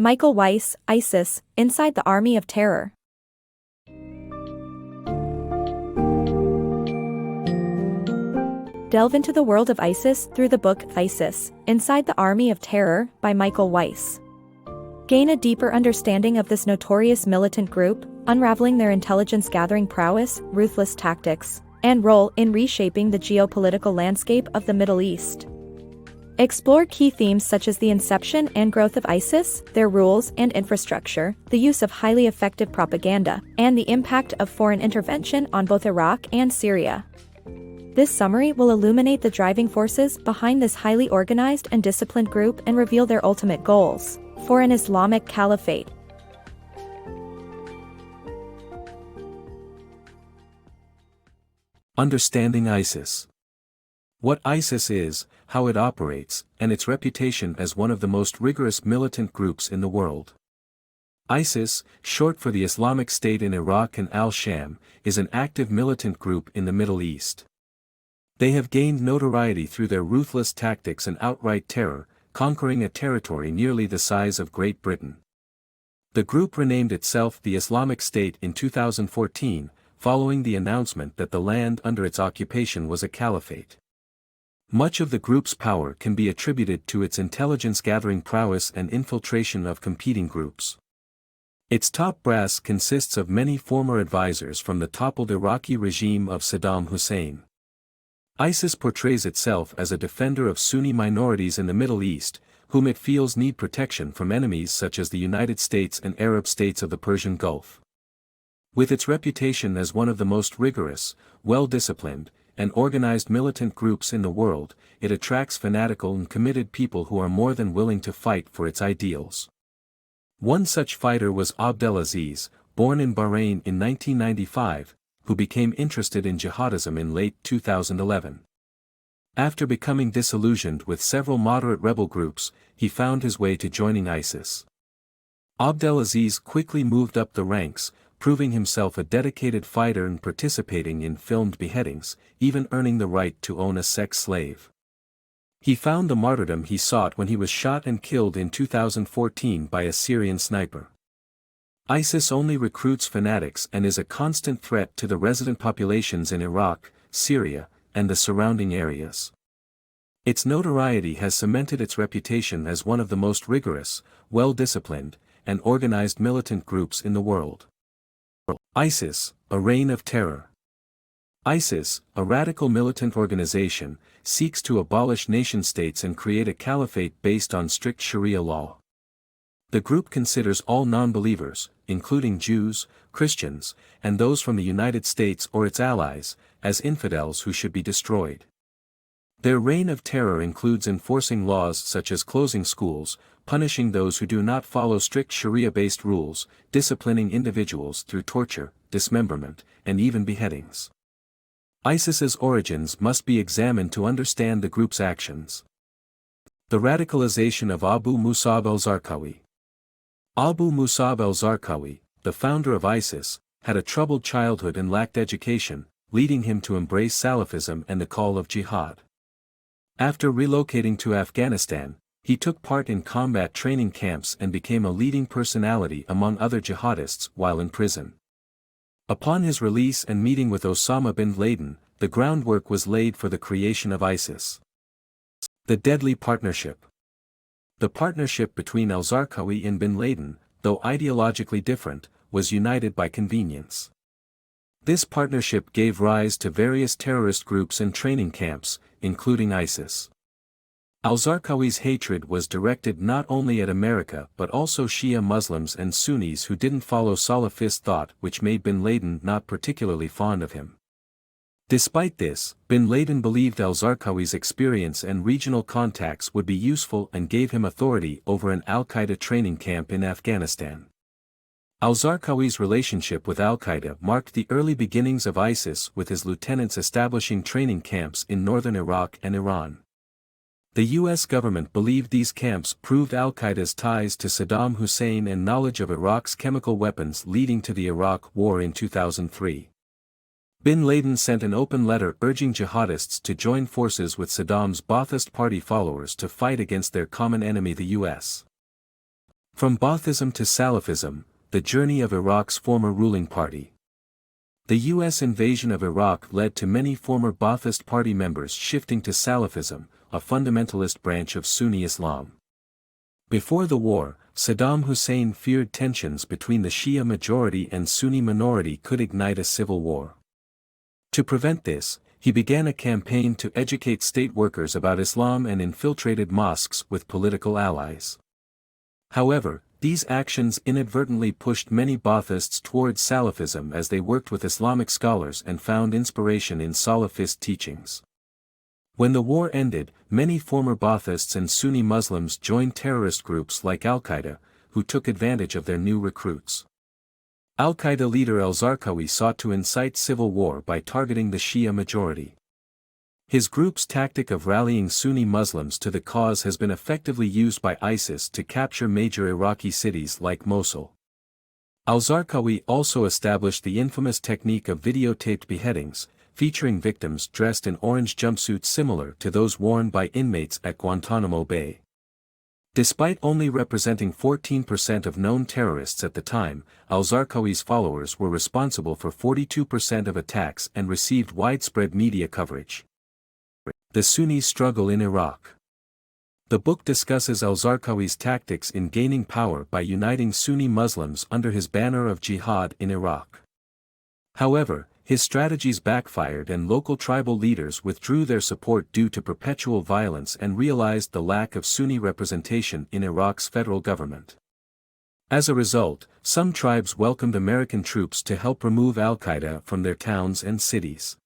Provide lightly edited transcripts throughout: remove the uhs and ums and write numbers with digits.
Michael Weiss, ISIS, Inside the Army of Terror. Delve into the world of ISIS through the book ISIS, Inside the Army of Terror by Michael Weiss. Gain a deeper understanding of this notorious militant group, unraveling their intelligence-gathering prowess, ruthless tactics, and role in reshaping the geopolitical landscape of the Middle East. Explore key themes such as the inception and growth of ISIS, their rules and infrastructure, the use of highly effective propaganda, and the impact of foreign intervention on both Iraq and Syria. This summary will illuminate the driving forces behind this highly organized and disciplined group and reveal their ultimate goals for an Islamic caliphate. Understanding ISIS. What ISIS is, how it operates, and its reputation as one of the most rigorous militant groups in the world. ISIS, short for the Islamic State in Iraq and al-Sham, is an active militant group in the Middle East. They have gained notoriety through their ruthless tactics and outright terror, conquering a territory nearly the size of Great Britain. The group renamed itself the Islamic State in 2014, following the announcement that the land under its occupation was a caliphate. Much of the group's power can be attributed to its intelligence-gathering prowess and infiltration of competing groups. Its top brass consists of many former advisors from the toppled Iraqi regime of Saddam Hussein. ISIS portrays itself as a defender of Sunni minorities in the Middle East, whom it feels need protection from enemies such as the United States and Arab states of the Persian Gulf. With its reputation as one of the most rigorous, well-disciplined, and organized militant groups in the world, it attracts fanatical and committed people who are more than willing to fight for its ideals. One such fighter was Abdelaziz, born in Bahrain in 1995, who became interested in jihadism in late 2011. After becoming disillusioned with several moderate rebel groups, he found his way to joining ISIS. Abdelaziz quickly moved up the ranks, proving himself a dedicated fighter and participating in filmed beheadings, even earning the right to own a sex slave. He found the martyrdom he sought when he was shot and killed in 2014 by a Syrian sniper. ISIS only recruits fanatics and is a constant threat to the resident populations in Iraq, Syria, and the surrounding areas. Its notoriety has cemented its reputation as one of the most rigorous, well-disciplined, and organized militant groups in the world. ISIS, a reign of terror. ISIS, a radical militant organization, seeks to abolish nation-states and create a caliphate based on strict Sharia law. The group considers all non-believers, including Jews, Christians, and those from the United States or its allies, as infidels who should be destroyed. Their reign of terror includes enforcing laws such as closing schools, punishing those who do not follow strict Sharia-based rules, disciplining individuals through torture, dismemberment, and even beheadings. ISIS's origins must be examined to understand the group's actions. The radicalization of Abu Musab al-Zarqawi. Abu Musab al-Zarqawi, the founder of ISIS, had a troubled childhood and lacked education, leading him to embrace Salafism and the call of jihad. After relocating to Afghanistan, he took part in combat training camps and became a leading personality among other jihadists while in prison. Upon his release and meeting with Osama bin Laden, the groundwork was laid for the creation of ISIS. The deadly partnership. The partnership between al-Zarqawi and bin Laden, though ideologically different, was united by convenience. This partnership gave rise to various terrorist groups and training camps, including ISIS. Al-Zarqawi's hatred was directed not only at America but also Shia Muslims and Sunnis who didn't follow Salafist thought, which made bin Laden not particularly fond of him. Despite this, bin Laden believed al-Zarqawi's experience and regional contacts would be useful and gave him authority over an al-Qaeda training camp in Afghanistan. Al-Zarqawi's relationship with al-Qaeda marked the early beginnings of ISIS, with his lieutenants establishing training camps in northern Iraq and Iran. The U.S. government believed these camps proved al-Qaeda's ties to Saddam Hussein and knowledge of Iraq's chemical weapons, leading to the Iraq War in 2003. Bin Laden sent an open letter urging jihadists to join forces with Saddam's Ba'athist Party followers to fight against their common enemy, the U.S. From Baathism to Salafism, the journey of Iraq's former ruling party. The U.S. invasion of Iraq led to many former Baathist party members shifting to Salafism, a fundamentalist branch of Sunni Islam. Before the war, Saddam Hussein feared tensions between the Shia majority and Sunni minority could ignite a civil war. To prevent this, he began a campaign to educate state workers about Islam and infiltrated mosques with political allies. However, these actions inadvertently pushed many Baathists towards Salafism as they worked with Islamic scholars and found inspiration in Salafist teachings. When the war ended, many former Baathists and Sunni Muslims joined terrorist groups like al-Qaeda, who took advantage of their new recruits. Al-Qaeda leader al-Zarqawi sought to incite civil war by targeting the Shia majority. His group's tactic of rallying Sunni Muslims to the cause has been effectively used by ISIS to capture major Iraqi cities like Mosul. Al-Zarqawi also established the infamous technique of videotaped beheadings, featuring victims dressed in orange jumpsuits similar to those worn by inmates at Guantanamo Bay. Despite only representing 14% of known terrorists at the time, al-Zarqawi's followers were responsible for 42% of attacks and received widespread media coverage. The Sunnis' struggle in Iraq. The book discusses al-Zarqawi's tactics in gaining power by uniting Sunni Muslims under his banner of jihad in Iraq. However, his strategies backfired and local tribal leaders withdrew their support due to perpetual violence and realized the lack of Sunni representation in Iraq's federal government. As a result, some tribes welcomed American troops to help remove al-Qaeda from their towns and cities.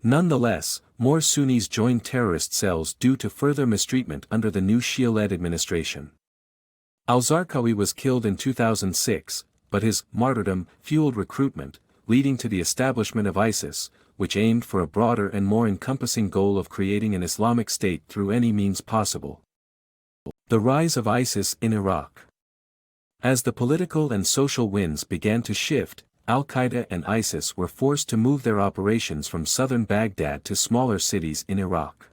Nonetheless, more Sunnis joined terrorist cells due to further mistreatment under the new Shia-led administration. Al-Zarqawi was killed in 2006, but his martyrdom fueled recruitment, leading to the establishment of ISIS, which aimed for a broader and more encompassing goal of creating an Islamic state through any means possible. The rise of ISIS in Iraq. As the political and social winds began to shift, al-Qaeda and ISIS were forced to move their operations from southern Baghdad to smaller cities in Iraq.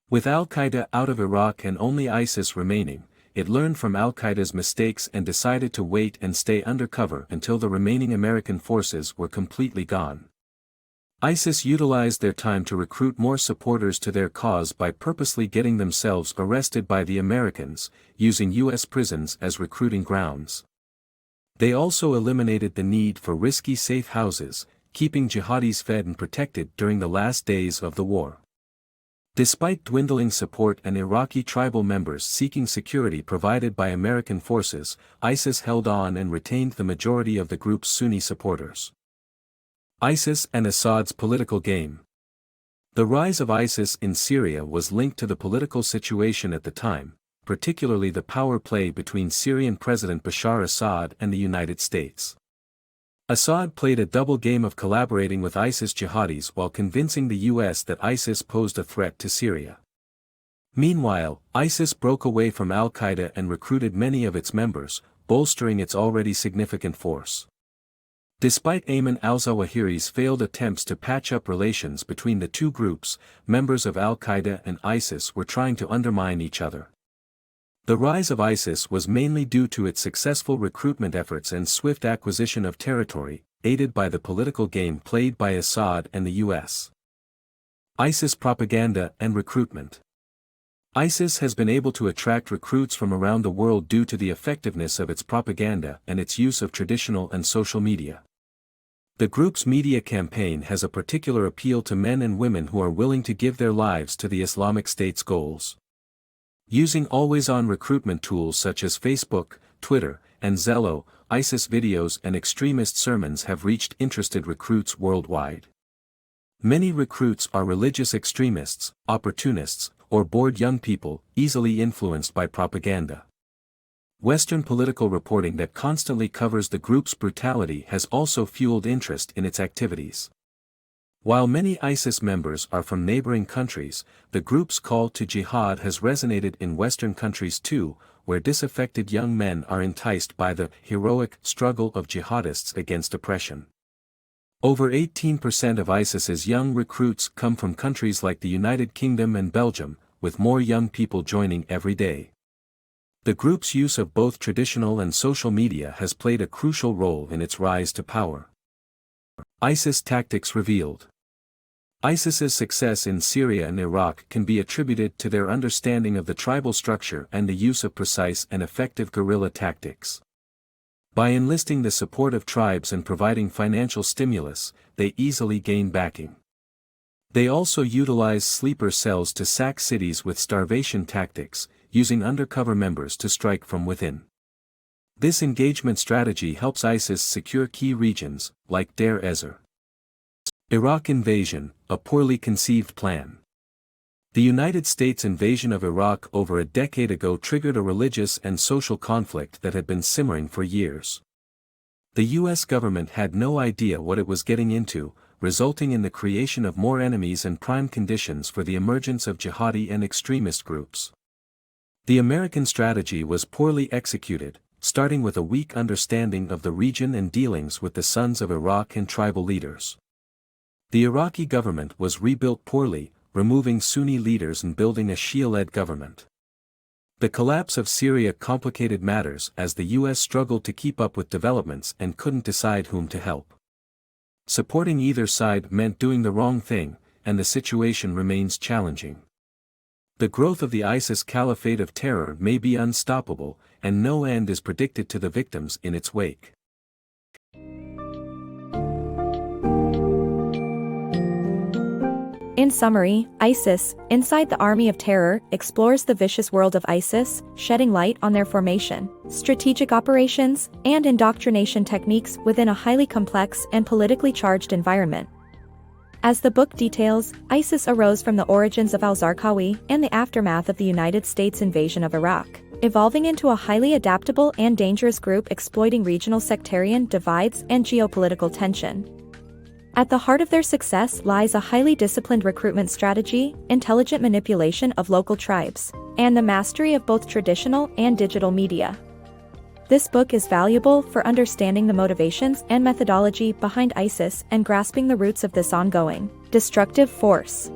With al-Qaeda out of Iraq and only ISIS remaining, it learned from al-Qaeda's mistakes and decided to wait and stay undercover until the remaining American forces were completely gone. ISIS utilized their time to recruit more supporters to their cause by purposely getting themselves arrested by the Americans, using U.S. prisons as recruiting grounds. They also eliminated the need for risky safe houses, keeping jihadis fed and protected during the last days of the war. Despite dwindling support and Iraqi tribal members seeking security provided by American forces, ISIS held on and retained the majority of the group's Sunni supporters. ISIS and Assad's political game. The rise of ISIS in Syria was linked to the political situation at the time, particularly the power play between Syrian President Bashar Assad and the United States. Assad played a double game of collaborating with ISIS jihadis while convincing the U.S. that ISIS posed a threat to Syria. Meanwhile, ISIS broke away from al-Qaeda and recruited many of its members, bolstering its already significant force. Despite Ayman al-Zawahiri's failed attempts to patch up relations between the two groups, members of al-Qaeda and ISIS were trying to undermine each other. The rise of ISIS was mainly due to its successful recruitment efforts and swift acquisition of territory, aided by the political game played by Assad and the U.S. ISIS propaganda and recruitment. ISIS has been able to attract recruits from around the world due to the effectiveness of its propaganda and its use of traditional and social media. The group's media campaign has a particular appeal to men and women who are willing to give their lives to the Islamic State's goals. Using always-on recruitment tools such as Facebook, Twitter, and Zello, ISIS videos and extremist sermons have reached interested recruits worldwide. Many recruits are religious extremists, opportunists, or bored young people, easily influenced by propaganda. Western political reporting that constantly covers the group's brutality has also fueled interest in its activities. While many ISIS members are from neighboring countries, the group's call to jihad has resonated in Western countries too, where disaffected young men are enticed by the heroic struggle of jihadists against oppression. Over 18% of ISIS's young recruits come from countries like the United Kingdom and Belgium, with more young people joining every day. The group's use of both traditional and social media has played a crucial role in its rise to power. ISIS tactics revealed. ISIS's success in Syria and Iraq can be attributed to their understanding of the tribal structure and the use of precise and effective guerrilla tactics. By enlisting the support of tribes and providing financial stimulus, they easily gain backing. They also utilize sleeper cells to sack cities with starvation tactics, using undercover members to strike from within. This engagement strategy helps ISIS secure key regions, like Deir ez-Zor. Iraq invasion, a poorly conceived plan. The United States invasion of Iraq over a decade ago triggered a religious and social conflict that had been simmering for years. The U.S. government had no idea what it was getting into, resulting in the creation of more enemies and prime conditions for the emergence of jihadi and extremist groups. The American strategy was poorly executed, starting with a weak understanding of the region and dealings with the sons of Iraq and tribal leaders. The Iraqi government was rebuilt poorly, removing Sunni leaders and building a Shia-led government. The collapse of Syria complicated matters as the U.S. struggled to keep up with developments and couldn't decide whom to help. Supporting either side meant doing the wrong thing, and the situation remains challenging. The growth of the ISIS caliphate of terror may be unstoppable, and no end is predicted to the victims in its wake. In summary, ISIS, Inside the Army of Terror, explores the vicious world of ISIS, shedding light on their formation, strategic operations, and indoctrination techniques within a highly complex and politically charged environment. As the book details, ISIS arose from the origins of al-Zarqawi and the aftermath of the United States invasion of Iraq, evolving into a highly adaptable and dangerous group exploiting regional sectarian divides and geopolitical tension. At the heart of their success lies a highly disciplined recruitment strategy, intelligent manipulation of local tribes, and the mastery of both traditional and digital media. This book is valuable for understanding the motivations and methodology behind ISIS and grasping the roots of this ongoing, destructive force.